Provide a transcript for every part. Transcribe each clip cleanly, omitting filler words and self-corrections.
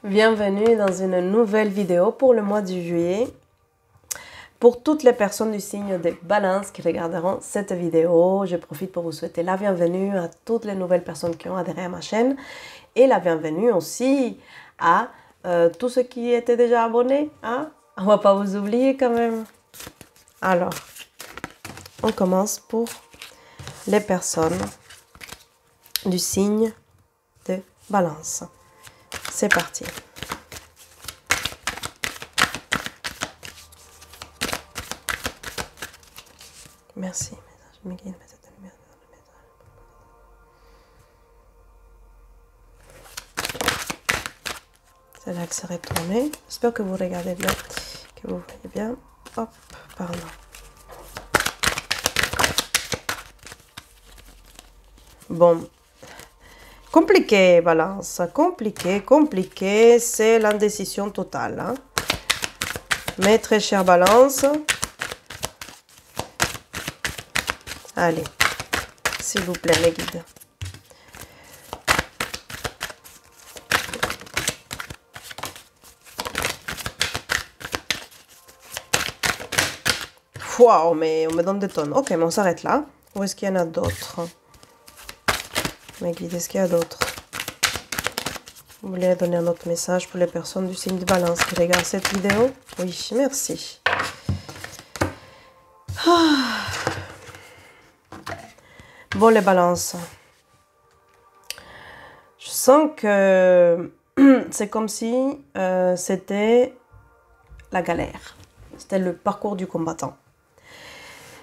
Bienvenue dans une nouvelle vidéo pour le mois de juillet. Pour toutes les personnes du signe de Balance qui regarderont cette vidéo, je profite pour vous souhaiter la bienvenue à toutes les nouvelles personnes qui ont adhéré à ma chaîne et la bienvenue aussi à tous ceux qui étaient déjà abonnés. Hein? On ne va pas vous oublier quand même. Alors, on commence pour les personnes du signe de Balance. C'est parti. Merci. C'est là que c'est retourné. J'espère que vous regardez bien, que vous voyez bien. Hop, pardon. Bon. Compliqué, Balance. Compliqué. C'est l'indécision totale. Hein. Mais très cher Balance. Allez. S'il vous plaît, mes guides. Waouh, mais on me donne des tonnes. Ok, mais on s'arrête là. Où est-ce qu'il y en a d'autres? Mes guides, est-ce qu'il y a d'autres? Vous voulez donner un autre message pour les personnes du signe de Balance qui regardent cette vidéo? Oui, merci. Ah. Bon, les Balances. Je sens que c'est comme si c'était la galère. C'était le parcours du combattant.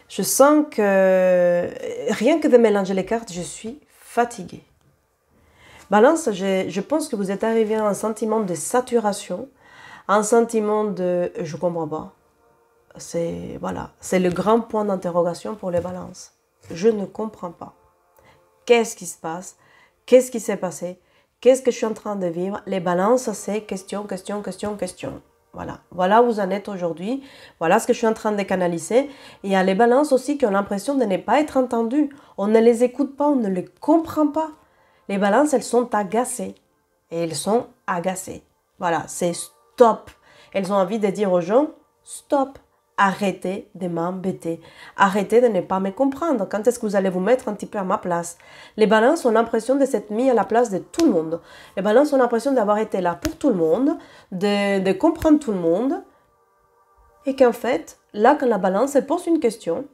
Je sens que rien que de mélanger les cartes, je suis fatiguée. Balance, je pense que vous êtes arrivé à un sentiment de saturation, un sentiment de « je comprends pas ». C'est voilà, c'est le grand point d'interrogation pour les Balances. Je ne comprends pas. Qu'est-ce qui se passe? Qu'est-ce qui s'est passé? Qu'est-ce que je suis en train de vivre? Les Balances, c'est question. Voilà où vous en êtes aujourd'hui. Voilà ce que je suis en train de canaliser. Et il y a les Balances aussi qui ont l'impression de ne pas être entendues. On ne les écoute pas, on ne les comprend pas. Les Balances, elles sont agacées. Et elles sont agacées. Voilà, c'est stop. Elles ont envie de dire aux gens, stop. Arrêtez de m'embêter. Arrêtez de ne pas me comprendre. Quand est-ce que vous allez vous mettre un petit peu à ma place? Les Balances ont l'impression de s'être mis à la place de tout le monde. Les Balances ont l'impression d'avoir été là pour tout le monde, de comprendre tout le monde. Et qu'en fait, là, quand la Balance, elle pose une question,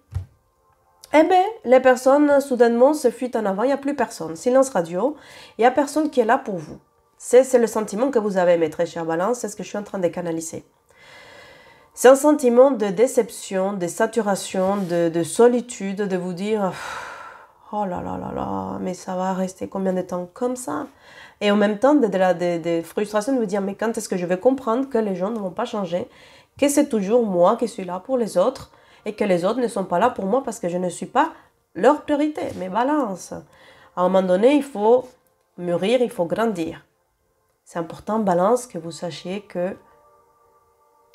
eh bien, les personnes, soudainement, se fuient en avant. Il n'y a plus personne. Silence radio. Il n'y a personne qui est là pour vous. C'est le sentiment que vous avez, mes très chers Balances. C'est ce que je suis en train de canaliser. C'est un sentiment de déception, de saturation, de solitude, de vous dire « Oh là là là là, mais ça va rester combien de temps comme ça ?» Et en même temps, de frustration de vous dire « Mais quand est-ce que je vais comprendre que les gens ne vont pas changer, que c'est toujours moi qui suis là pour les autres et que les autres ne sont pas là pour moi parce que je ne suis pas leur priorité. » Mais Balance, à un moment donné, il faut mûrir, il faut grandir. C'est important, Balance, que vous sachiez que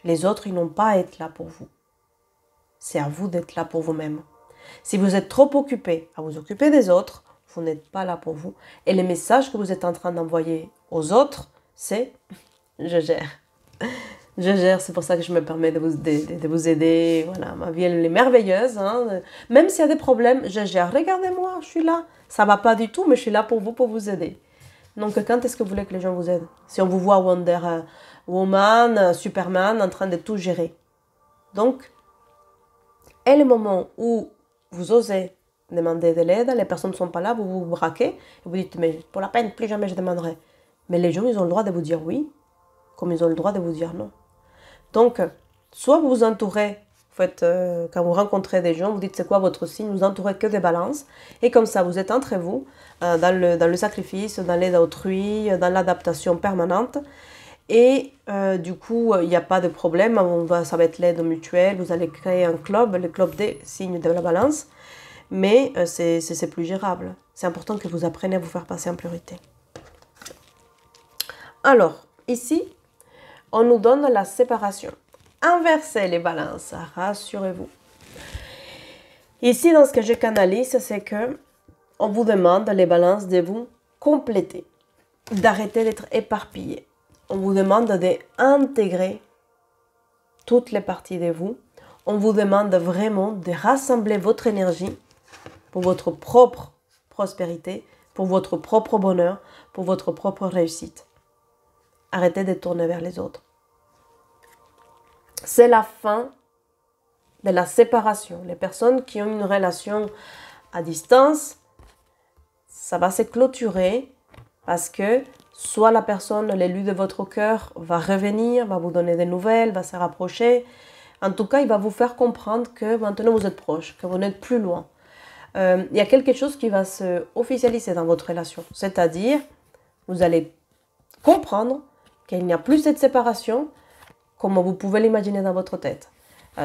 les autres, ils n'ont pas à être là pour vous. C'est à vous d'être là pour vous-même. Si vous êtes trop occupé à vous occuper des autres, vous n'êtes pas là pour vous. Et les messages que vous êtes en train d'envoyer aux autres, c'est « je gère ». Je gère, c'est pour ça que je me permets de vous aider. Voilà, ma vie, elle est merveilleuse. Hein. Même s'il y a des problèmes, je gère. Regardez-moi, je suis là. Ça ne va pas du tout, mais je suis là pour vous aider. Donc, quand est-ce que vous voulez que les gens vous aident? Si on vous voit Wonder Woman, Superman, en train de tout gérer. Donc, et le moment où vous osez demander de l'aide, les personnes ne sont pas là, vous vous braquez, et vous dites, mais pour la peine, plus jamais je demanderai. Mais les gens, ils ont le droit de vous dire oui, comme ils ont le droit de vous dire non. Donc, soit vous vous entourez, en fait, quand vous rencontrez des gens, vous dites c'est quoi votre signe, vous entourez que des Balances, et comme ça, vous êtes entre vous, dans le sacrifice, dans l'aide à autrui, dans l'adaptation permanente. Et du coup, il n'y a pas de problème, ça va être l'aide mutuelle, vous allez créer un club, le club des signes de la Balance, mais c'est plus gérable. C'est important que vous appreniez à vous faire passer en priorité. Alors, ici, on nous donne la séparation. Inversez les Balances, rassurez-vous. Ici, dans ce que je canalise, c'est que on vous demande, les Balances, de vous compléter, d'arrêter d'être éparpillés. on vous demande d'intégrer toutes les parties de vous. On vous demande vraiment de rassembler votre énergie pour votre propre prospérité, pour votre propre bonheur, pour votre propre réussite. Arrêtez de tourner vers les autres. C'est la fin de la séparation. Les personnes qui ont une relation à distance, ça va se clôturer parce que soit la personne, l'élu de votre cœur, va revenir, va vous donner des nouvelles, va se rapprocher. En tout cas, il va vous faire comprendre que maintenant vous êtes proche, que vous n'êtes plus loin. Il y a quelque chose qui va se officialiser dans votre relation. C'est-à-dire, vous allez comprendre qu'il n'y a plus cette séparation comme vous pouvez l'imaginer dans votre tête.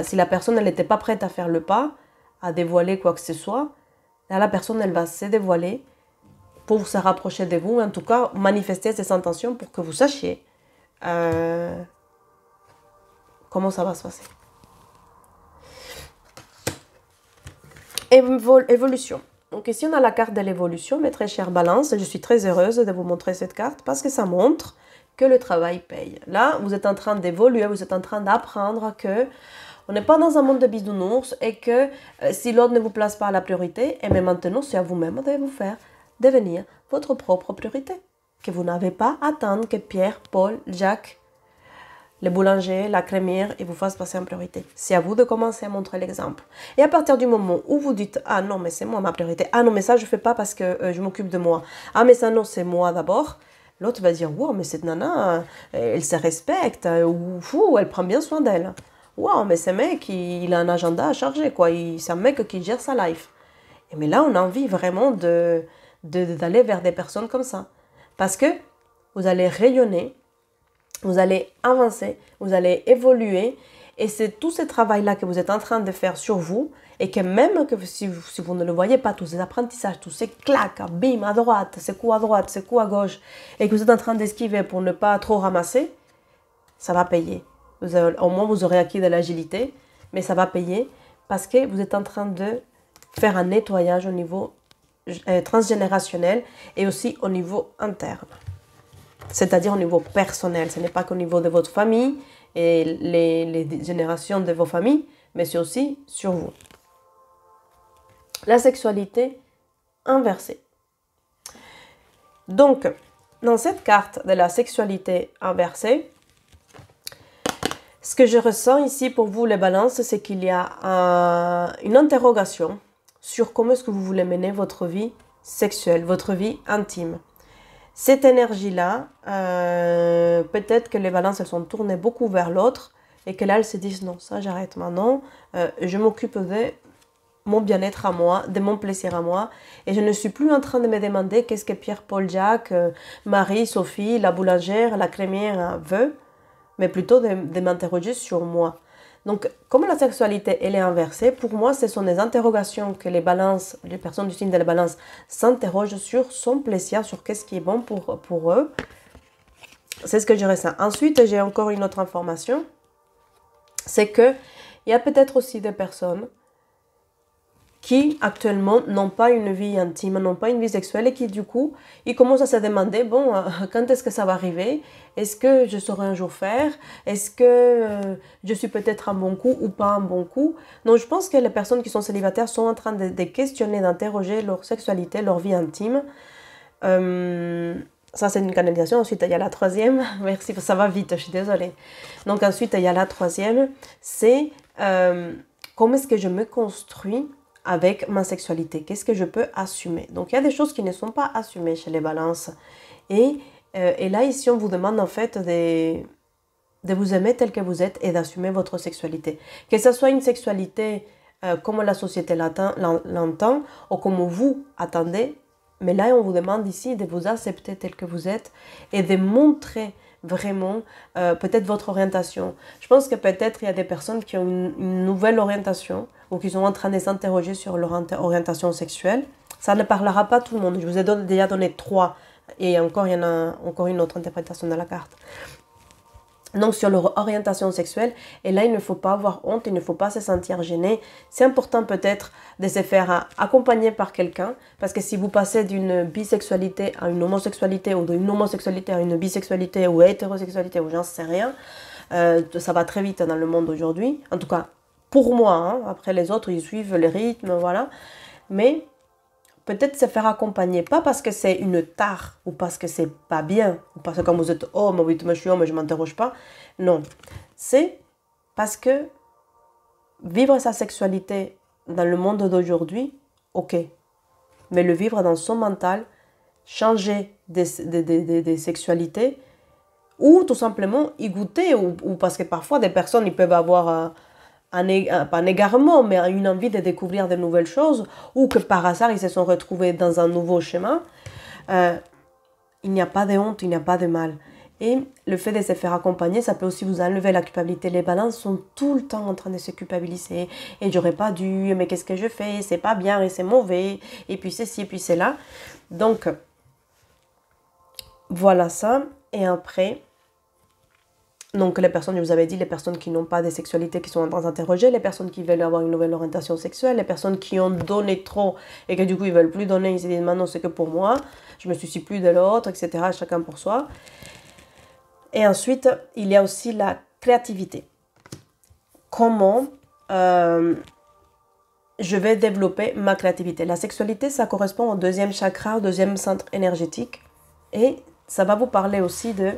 Si la personne n'était pas prête à faire le pas, à dévoiler quoi que ce soit, là la personne elle va se dévoiler pour se rapprocher de vous, en tout cas manifester ses intentions pour que vous sachiez comment ça va se passer. Évolution. Donc ici on a la carte de l'évolution, mes très chères balances. Je suis très heureuse de vous montrer cette carte parce que ça montre que le travail paye. Là, vous êtes en train d'évoluer, vous êtes en train d'apprendre que on n'est pas dans un monde de bisounours et que si l'autre ne vous place pas à la priorité, et même maintenant, c'est à vous-même de vous faire devenir votre propre priorité. Que vous n'avez pas à attendre que Pierre, Paul, Jacques, le boulanger, la crémière, et vous fassent passer en priorité. C'est à vous de commencer à montrer l'exemple. Et à partir du moment où vous dites « Ah non, mais c'est moi ma priorité. Ah non, mais ça, je ne fais pas parce que je m'occupe de moi. Ah, mais ça, non, c'est moi d'abord. » L'autre va dire « Wow, mais cette nana, elle se respecte. Ou elle prend bien soin d'elle. Wow, mais ce mec, il a un agenda à charger. C'est un mec qui gère sa life. » Mais là, on a envie vraiment d'aller vers des personnes comme ça. Parce que vous allez rayonner, vous allez avancer, vous allez évoluer. Et c'est tout ce travail-là que vous êtes en train de faire sur vous. Et que même que si vous ne le voyez pas, tous ces apprentissages, tous ces claques, bim, à droite, ces coups à droite, ces coups à gauche, et que vous êtes en train d'esquiver pour ne pas trop ramasser, ça va payer. Au moins, vous aurez acquis de l'agilité, mais ça va payer parce que vous êtes en train de faire un nettoyage au niveau transgénérationnel et aussi au niveau interne. C'est-à-dire au niveau personnel. Ce n'est pas qu'au niveau de votre famille et les générations de vos familles, mais c'est aussi sur vous. La sexualité inversée. Donc, dans cette carte de la sexualité inversée, ce que je ressens ici pour vous, les balances, c'est qu'il y a une interrogation sur comment est-ce que vous voulez mener votre vie sexuelle, votre vie intime. Cette énergie-là, peut-être que les balances, elles sont tournées beaucoup vers l'autre et que là, elles se disent non, ça j'arrête maintenant, je m'occupe de mon bien-être à moi, de mon plaisir à moi. Et je ne suis plus en train de me demander qu'est-ce que Pierre, Paul, Jacques, Marie, Sophie, la boulangère, la crémière veut, mais plutôt de m'interroger sur moi. Donc, comme la sexualité, elle est inversée, pour moi, ce sont des interrogations que les balances, les personnes du signe de la balance s'interrogent sur son plaisir, sur qu'est-ce qui est bon pour eux. C'est ce que je ressens. Ensuite, j'ai encore une autre information, c'est qu'il y a peut-être aussi des personnes qui actuellement n'ont pas une vie intime, n'ont pas une vie sexuelle et qui du coup, ils commencent à se demander, bon, quand est-ce que ça va arriver? Est-ce que je saurai un jour faire? Est-ce que je suis peut-être un bon coup ou pas un bon coup? Donc je pense que les personnes qui sont célibataires sont en train de questionner, d'interroger leur sexualité, leur vie intime. Ça c'est une canalisation. Ensuite il y a la troisième, merci, ça va vite, je suis désolée. Donc ensuite il y a la troisième, c'est comment est-ce que je me construis avec ma sexualité, qu'est-ce que je peux assumer. Donc il y a des choses qui ne sont pas assumées chez les balances. Et là ici on vous demande en fait de vous aimer tel que vous êtes et d'assumer votre sexualité. Que ce soit une sexualité comme la société l'entend ou comme vous attendez, mais là on vous demande ici de vous accepter tel que vous êtes et de montrer vraiment peut-être votre orientation. Je pense que peut-être il y a des personnes qui ont une nouvelle orientation ou qui sont en train de s'interroger sur leur orientation sexuelle. Ça ne parlera pas à tout le monde. Je vous ai déjà donné 3 et encore il y en a encore une autre interprétation de la carte. Donc sur leur orientation sexuelle, et là il ne faut pas avoir honte, il ne faut pas se sentir gêné. C'est important peut-être de se faire accompagner par quelqu'un, parce que si vous passez d'une bisexualité à une homosexualité, ou d'une homosexualité à une bisexualité, ou hétérosexualité, ou j'en sais rien, ça va très vite dans le monde aujourd'hui. En tout cas, pour moi, hein. Après les autres, ils suivent les rythmes, voilà. Mais peut-être se faire accompagner, pas parce que c'est une tare, ou parce que c'est pas bien, ou parce que comme vous êtes homme, oui, moi je suis homme et je m'interroge pas. Non, c'est parce que vivre sa sexualité dans le monde d'aujourd'hui, ok. Mais le vivre dans son mental, changer des sexualités, ou tout simplement y goûter, ou parce que parfois des personnes ils peuvent avoir pas un égarement, mais une envie de découvrir de nouvelles choses, ou que par hasard ils se sont retrouvés dans un nouveau chemin. Il n'y a pas de honte, il n'y a pas de mal. Et le fait de se faire accompagner, ça peut aussi vous enlever la culpabilité. Les balances sont tout le temps en train de se culpabiliser. Et j'aurais pas dû, mais qu'est-ce que je fais? C'est pas bien et c'est mauvais. Et puis c'est ci, et puis c'est là. Donc, voilà ça. Et après, donc les personnes, je vous avais dit, les personnes qui n'ont pas de sexualité, qui sont en train d'interroger, les personnes qui veulent avoir une nouvelle orientation sexuelle, les personnes qui ont donné trop et que du coup ils veulent plus donner, ils se disent maintenant c'est que pour moi, je me soucie plus de l'autre, etc. Chacun pour soi. Et ensuite, il y a aussi la créativité. Comment je vais développer ma créativité? La sexualité, ça correspond au deuxième chakra, au deuxième centre énergétique. Et ça va vous parler aussi de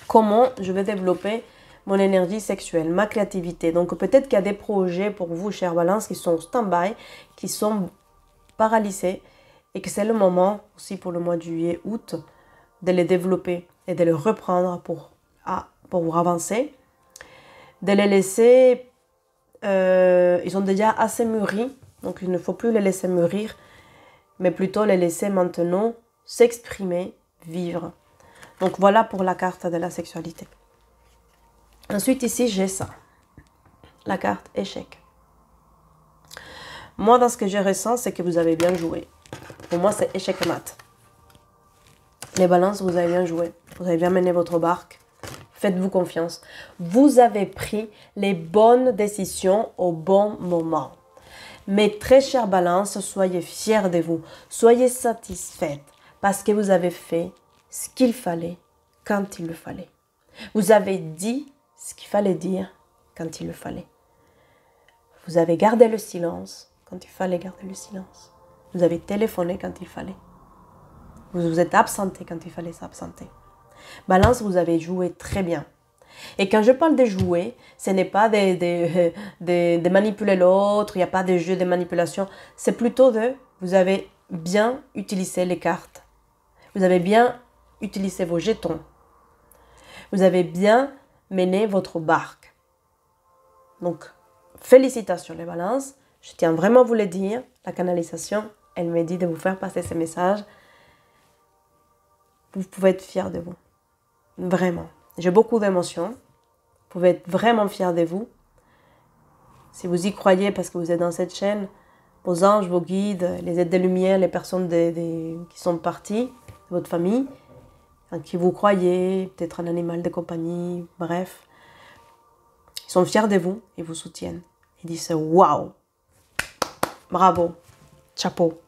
comment je vais développer mon énergie sexuelle, ma créativité. Donc peut-être qu'il y a des projets pour vous, chère Balance, qui sont stand-by, qui sont paralysés, et que c'est le moment aussi pour le mois de juillet, août, de les développer et de les reprendre pour vous avancer. De les laisser, ils sont déjà assez mûris, donc il ne faut plus les laisser mûrir, mais plutôt les laisser maintenant s'exprimer, vivre. Donc voilà pour la carte de la sexualité. Ensuite ici j'ai ça, la carte échec. Moi dans ce que je ressens, c'est que vous avez bien joué. Pour moi c'est échec mat. Les balances, vous avez bien joué, vous avez bien mené votre barque. Faites-vous confiance. Vous avez pris les bonnes décisions au bon moment. Mes très chères balances, soyez fiers de vous. Soyez satisfaites parce que vous avez fait ce qu'il fallait quand il le fallait. Vous avez dit ce qu'il fallait dire quand il le fallait. Vous avez gardé le silence quand il fallait garder le silence. Vous avez téléphoné quand il fallait. Vous vous êtes absenté quand il fallait s'absenter. Balance, vous avez joué très bien. Et quand je parle de jouer, ce n'est pas de manipuler l'autre, il n'y a pas de jeu de manipulation. C'est plutôt vous avez bien utilisé les cartes. Vous avez bien utilisé vos jetons. Vous avez bien mené votre barque. Donc, félicitations les balances. Je tiens vraiment à vous le dire. La canalisation, elle me dit de vous faire passer ce message. Vous pouvez être fiers de vous. Vraiment. J'ai beaucoup d'émotions. Vous pouvez être vraiment fiers de vous. Si vous y croyez parce que vous êtes dans cette chaîne, vos anges, vos guides, les aides de lumière, les personnes qui sont parties de votre famille, en qui vous croyez, peut-être un animal de compagnie, bref. Ils sont fiers de vous et vous soutiennent. Ils disent waouh, bravo, chapeau,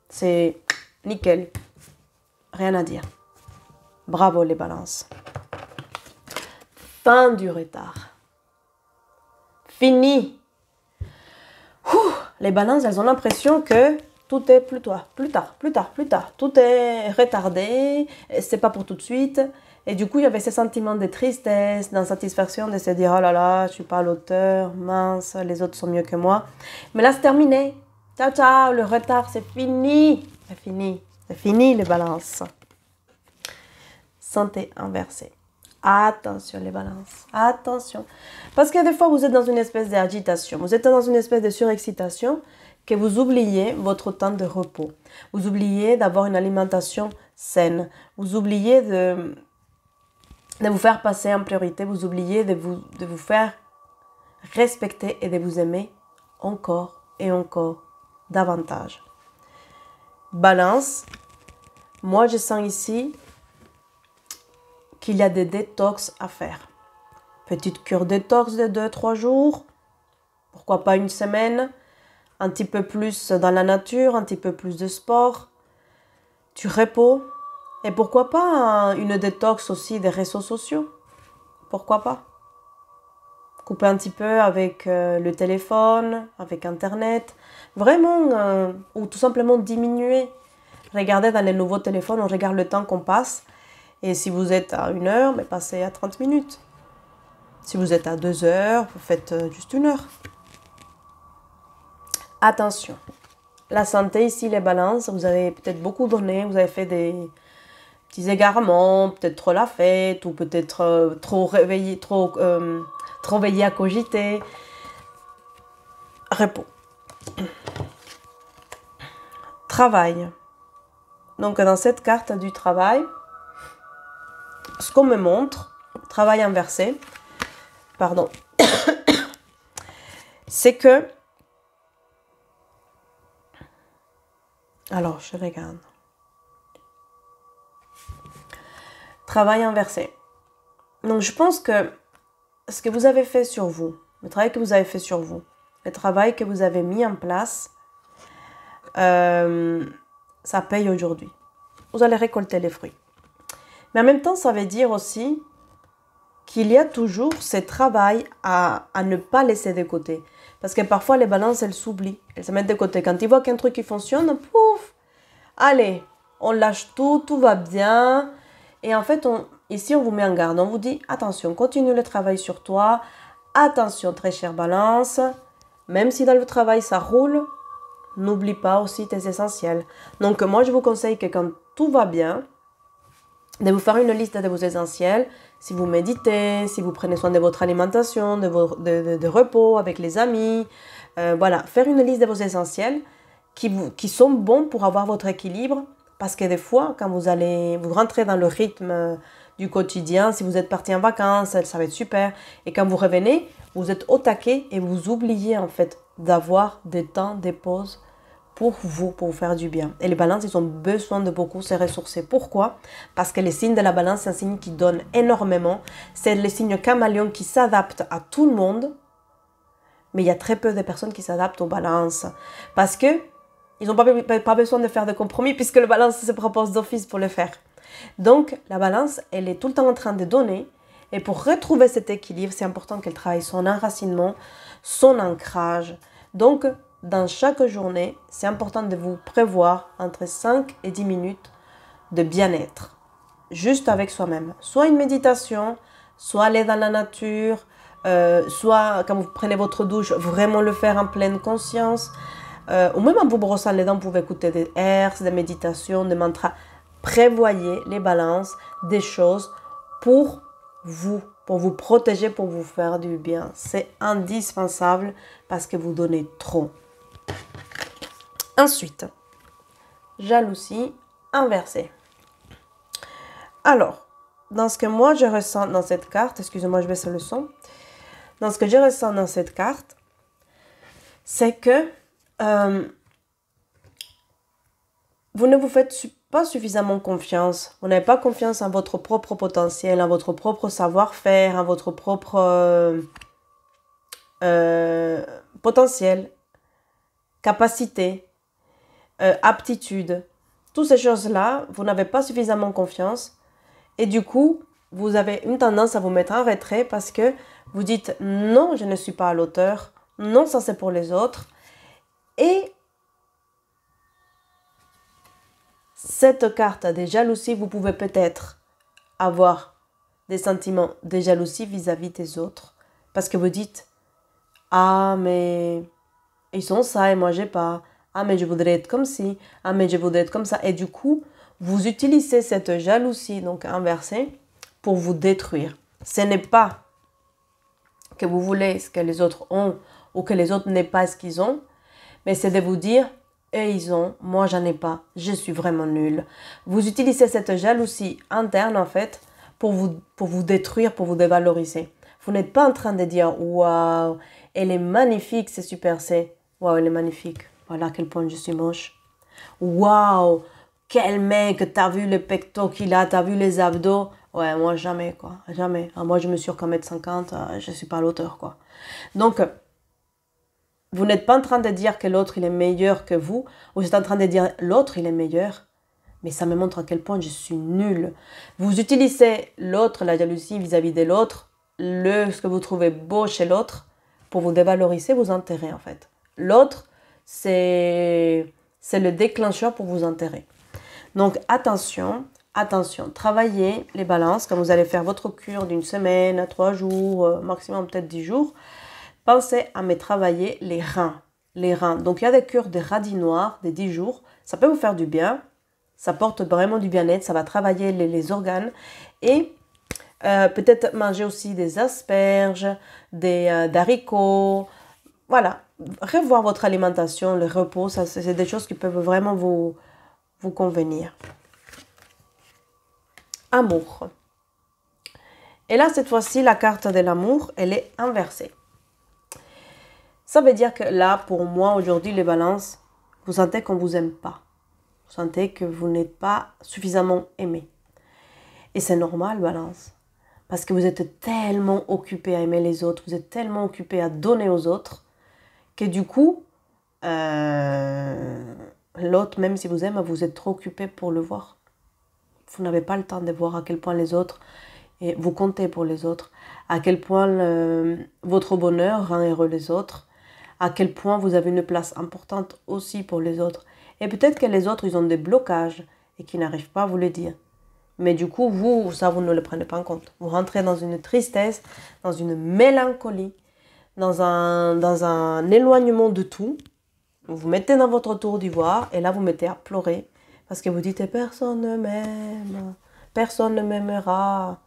c'est nickel, rien à dire. Bravo les balances. Fin du retard. Fini. Les balances, elles ont l'impression que tout est plus tard. Tout est retardé, c'est pas pour tout de suite. Et du coup, il y avait ce sentiment de tristesse, d'insatisfaction, de se dire oh là là, je suis pas à l'auteur, mince, les autres sont mieux que moi. Mais là, c'est terminé. Ciao, ciao, le retard, c'est fini. C'est fini. C'est fini les balances. Santé inversée. Attention les balances, attention. Parce que des fois, vous êtes dans une espèce d'agitation, vous êtes dans une espèce de surexcitation que vous oubliez votre temps de repos. Vous oubliez d'avoir une alimentation saine. Vous oubliez de vous faire passer en priorité. Vous oubliez de vous faire respecter et de vous aimer encore et encore davantage. Balance, moi je sens ici qu'il y a des détox à faire. Petite cure détox de 2-3 jours, pourquoi pas une semaine, un petit peu plus dans la nature, un petit peu plus de sport, du repos, et pourquoi pas une détox aussi des réseaux sociaux, pourquoi pas. Couper un petit peu avec le téléphone, avec Internet, vraiment, ou tout simplement diminuer. Regardez dans les nouveaux téléphones, on regarde le temps qu'on passe, et si vous êtes à 1 heure, mais passez à 30 minutes. Si vous êtes à 2 heures, vous faites juste 1 heure. Attention, la santé ici, les balances, vous avez peut-être beaucoup donné, vous avez fait des petits égarements, peut-être trop la fête, ou peut-être trop réveillé, trop veillé à cogiter. Repos. Travail. Donc dans cette carte du travail, ce qu'on me montre, travail inversé, pardon, c'est que, alors je regarde, travail inversé. Donc je pense que ce que vous avez fait sur vous, le travail que vous avez fait sur vous, le travail que vous avez mis en place, ça paye aujourd'hui. Vous allez récolter les fruits. Mais en même temps, ça veut dire aussi qu'il y a toujours ce travail à ne pas laisser de côté. Parce que parfois, les balances, elles s'oublient. Elles se mettent de côté. Quand ils voient qu'un truc qui fonctionne, pouf, allez, on lâche tout, tout va bien. Et en fait, ici, on vous met en garde. On vous dit, attention, continue le travail sur toi. Attention, très chère balance. Même si dans le travail, ça roule, n'oublie pas aussi tes essentiels. Donc, moi, je vous conseille que quand tout va bien, de vous faire une liste de vos essentiels. Si vous méditez, si vous prenez soin de votre alimentation, de repos avec les amis. Voilà, faire une liste de vos essentiels qui sont bons pour avoir votre équilibre. Parce que des fois, quand vous rentrez dans le rythme du quotidien, si vous êtes parti en vacances, ça va être super. Et quand vous revenez, vous êtes au taquet et vous oubliez en fait d'avoir des temps, des pauses pour vous faire du bien. Et les balances, ils ont besoin de beaucoup se ressourcer. Pourquoi? Parce que les signes de la balance, c'est un signe qui donne énormément. C'est le signe caméléon qui s'adapte à tout le monde. Mais il y a très peu de personnes qui s'adaptent aux balances. Parce que ils n'ont pas besoin de faire de compromis puisque le balance se propose d'office pour le faire. Donc, la balance, elle est tout le temps en train de donner. Et pour retrouver cet équilibre, c'est important qu'elle travaille son enracinement, son ancrage. Donc, dans chaque journée, c'est important de vous prévoir entre 5 et 10 minutes de bien-être, juste avec soi-même. Soit une méditation, soit aller dans la nature, soit quand vous prenez votre douche, vraiment le faire en pleine conscience, ou même en vous brossant les dents, vous pouvez écouter des airs, des méditations, des mantras. Prévoyez les balances, des choses pour vous protéger, pour vous faire du bien. C'est indispensable parce que vous donnez trop. Ensuite, jalousie inversée. Alors, dans ce que moi je ressens dans cette carte, excusez-moi, je baisse le son. Dans ce que je ressens dans cette carte, c'est que vous ne vous faites pas suffisamment confiance. Vous n'avez pas confiance en votre propre potentiel, en votre propre savoir-faire, en votre propre potentiel, capacité. Aptitude, toutes ces choses-là, vous n'avez pas suffisamment confiance et du coup, vous avez une tendance à vous mettre en retrait parce que vous dites non, je ne suis pas à l'auteur, non, ça c'est pour les autres. Et cette carte des jalousies, vous pouvez peut-être avoir des sentiments de jalousie vis-à-vis des autres parce que vous dites ah mais ils ont ça et moi j'ai pas. Ah, mais je voudrais être comme ci. Ah, mais je voudrais être comme ça. Et du coup, vous utilisez cette jalousie, donc inversée, pour vous détruire. Ce n'est pas que vous voulez ce que les autres ont ou que les autres n'aient pas ce qu'ils ont, mais c'est de vous dire, eux ils ont, moi j'en ai pas, je suis vraiment nulle. Vous utilisez cette jalousie interne, en fait, pour vous détruire, pour vous dévaloriser. Vous n'êtes pas en train de dire, waouh, elle est magnifique, c'est super, c'est, waouh, elle est magnifique. Voilà à quel point je suis moche. Waouh, quel mec, t'as vu le pecto qu'il a, t'as vu les abdos. Ouais, moi, jamais, quoi. Jamais. Ah, moi, je mesure qu'un mètre 50, je ne suis pas à l'auteur, quoi. Donc, vous n'êtes pas en train de dire que l'autre, il est meilleur que vous. Vous êtes en train de dire l'autre, il est meilleur. Mais ça me montre à quel point je suis nulle. Vous utilisez l'autre, la jalousie vis-à-vis de l'autre, ce que vous trouvez beau chez l'autre, pour vous dévaloriser, vous enterrer, en fait. L'autre, c'est le déclencheur pour vous enterrer. Donc, attention, attention. Travaillez les balances quand vous allez faire votre cure d'une semaine, 3 jours, maximum peut-être 10 jours. Pensez à me travailler les reins. Les reins. Donc, il y a des cures de radis noirs, des 10 jours. Ça peut vous faire du bien. Ça porte vraiment du bien-être. Ça va travailler les organes. Et peut-être manger aussi des asperges, des haricots. Voilà. Revoir votre alimentation, le repos. Ça, c'est des choses qui peuvent vraiment vous convenir. Amour. Et là, cette fois-ci, la carte de l'amour, elle est inversée. Ça veut dire que là, pour moi, aujourd'hui, les balances, vous sentez qu'on ne vous aime pas. Vous sentez que vous n'êtes pas suffisamment aimé. Et c'est normal, balance. Parce que vous êtes tellement occupé à aimer les autres, vous êtes tellement occupé à donner aux autres, que du coup, l'autre, même si vous aime, vous êtes trop occupé pour le voir. Vous n'avez pas le temps de voir à quel point les autres, et vous comptez pour les autres, à quel point votre bonheur rend heureux les autres, à quel point vous avez une place importante aussi pour les autres. Et peut-être que les autres, ils ont des blocages et qu'ils n'arrivent pas à vous le dire. Mais du coup, vous ne le prenez pas en compte. Vous rentrez dans une tristesse, dans une mélancolie, dans un éloignement de tout. Vous vous mettez dans votre tour d'ivoire et là, vous mettez à pleurer parce que vous dites « personne ne m'aime, personne ne m'aimera ».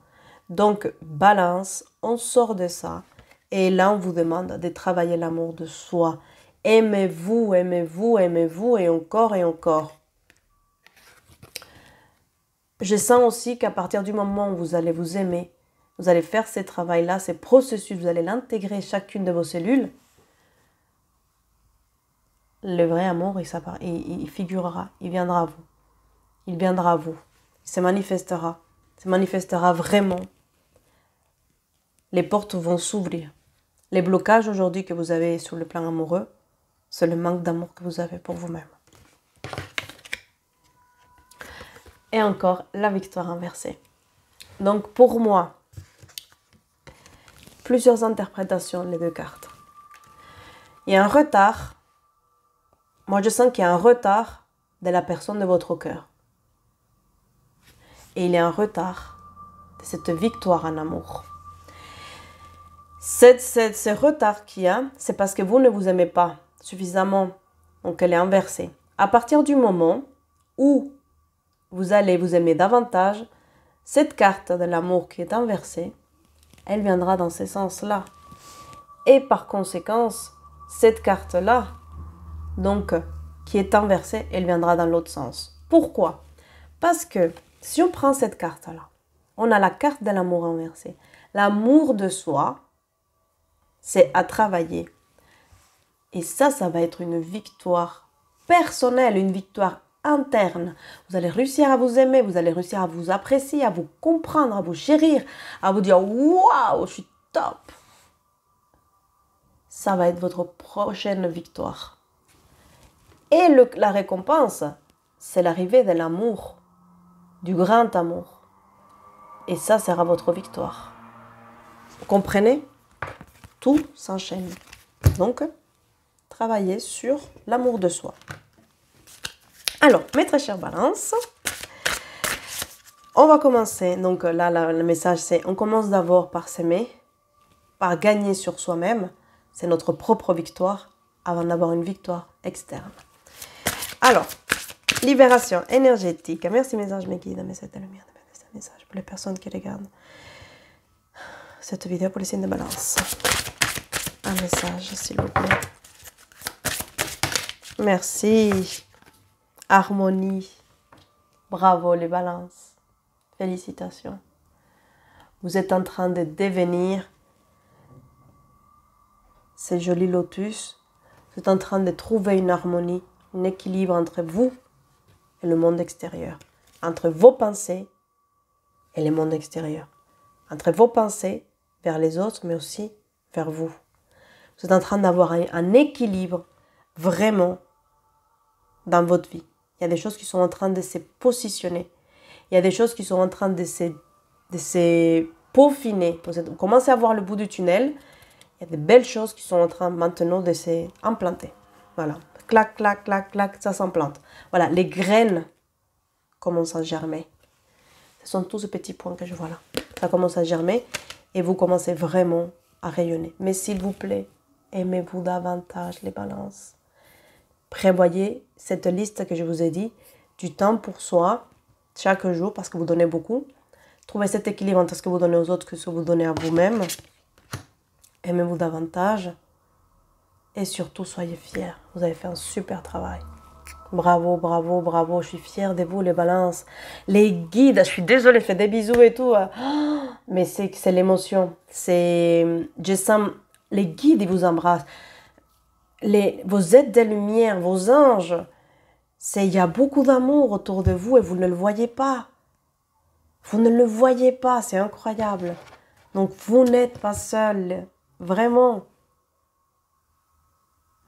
Donc, balance, on sort de ça. Et là, on vous demande de travailler l'amour de soi. Aimez-vous, aimez-vous, aimez-vous et encore et encore. Je sens aussi qu'à partir du moment où vous allez vous aimer, vous allez faire ces travaux-là, ces processus, vous allez l'intégrer chacune de vos cellules, le vrai amour, il figurera, il viendra à vous. Il viendra à vous. Il se manifestera vraiment. Les portes vont s'ouvrir. Les blocages aujourd'hui que vous avez sur le plan amoureux, c'est le manque d'amour que vous avez pour vous-même. Et encore, la victoire inversée. Donc pour moi, plusieurs interprétations, les deux cartes. Il y a un retard. Moi, je sens qu'il y a un retard de la personne de votre cœur. Et il y a un retard de cette victoire en amour. Ce retard qu'il y a, c'est parce que vous ne vous aimez pas suffisamment. Donc, elle est inversée. À partir du moment où vous allez vous aimer davantage, cette carte de l'amour qui est inversée, elle viendra dans ce sens-là. Et par conséquence, cette carte-là, donc, qui est inversée, elle viendra dans l'autre sens. Pourquoi? Parce que si on prend cette carte-là, on a la carte de l'amour inversée. L'amour de soi, c'est à travailler. Et ça va être une victoire personnelle, une victoire interne. Vous allez réussir à vous aimer, vous allez réussir à vous apprécier, à vous comprendre, à vous chérir, à vous dire « Waouh, je suis top !» Ça va être votre prochaine victoire. Et la récompense, c'est l'arrivée de l'amour, du grand amour. Et ça sera votre victoire. Vous comprenez? Tout s'enchaîne. Donc, travaillez sur l'amour de soi. Alors, mes très chères balances, on va commencer. Donc là, le message, c'est on commence d'abord par s'aimer, par gagner sur soi-même. C'est notre propre victoire avant d'avoir une victoire externe. Alors, libération énergétique. Merci mes anges, mes guides, mes êtres de lumière, de message pour les personnes qui regardent cette vidéo pour les signes de balance. Un message, s'il vous plaît. Merci. Harmonie. Bravo les balances. Félicitations. Vous êtes en train de devenir ces jolis lotus. Vous êtes en train de trouver une harmonie, un équilibre entre vous et le monde extérieur. Entre vos pensées et le monde extérieur. Entre vos pensées vers les autres, mais aussi vers vous. Vous êtes en train d'avoir un équilibre vraiment dans votre vie. Il y a des choses qui sont en train de se positionner. Il y a des choses qui sont en train de se peaufiner. Vous commencez à voir le bout du tunnel. Il y a de belles choses qui sont en train maintenant de s'implanter. Voilà. Clac, clac, clac, clac, ça s'implante. Voilà, les graines commencent à germer. Ce sont tous ces petits points que je vois là. Ça commence à germer et vous commencez vraiment à rayonner. Mais s'il vous plaît, aimez-vous davantage les balances. Prévoyez cette liste que je vous ai dit, du temps pour soi, chaque jour, parce que vous donnez beaucoup. Trouvez cet équilibre entre ce que vous donnez aux autres que ce que vous donnez à vous-même. Aimez-vous davantage. Et surtout, soyez fiers. Vous avez fait un super travail. Bravo, bravo, bravo. Je suis fière de vous, les balances. Les guides, je suis désolée, je fais des bisous et tout. Mais c'est l'émotion. Je sens, les guides, ils vous embrassent. Vos êtres de lumière, vos anges, il y a beaucoup d'amour autour de vous et vous ne le voyez pas. Vous ne le voyez pas, c'est incroyable. Donc vous n'êtes pas seul, vraiment.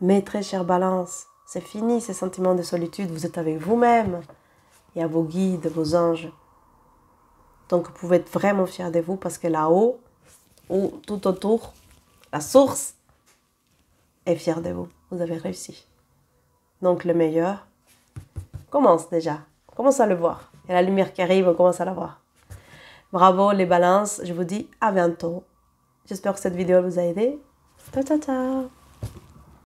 Mes très chères balances, c'est fini ces sentiments de solitude, vous êtes avec vous-même. Il y a vos guides, vos anges. Donc vous pouvez être vraiment fiers de vous parce que là-haut, ou tout autour, la source est fière de vous. Vous avez réussi. Donc le meilleur commence déjà. On commence à le voir. Il y a la lumière qui arrive, on commence à la voir. Bravo les balances, je vous dis à bientôt. J'espère que cette vidéo vous a aidé. Ciao, ciao, ciao.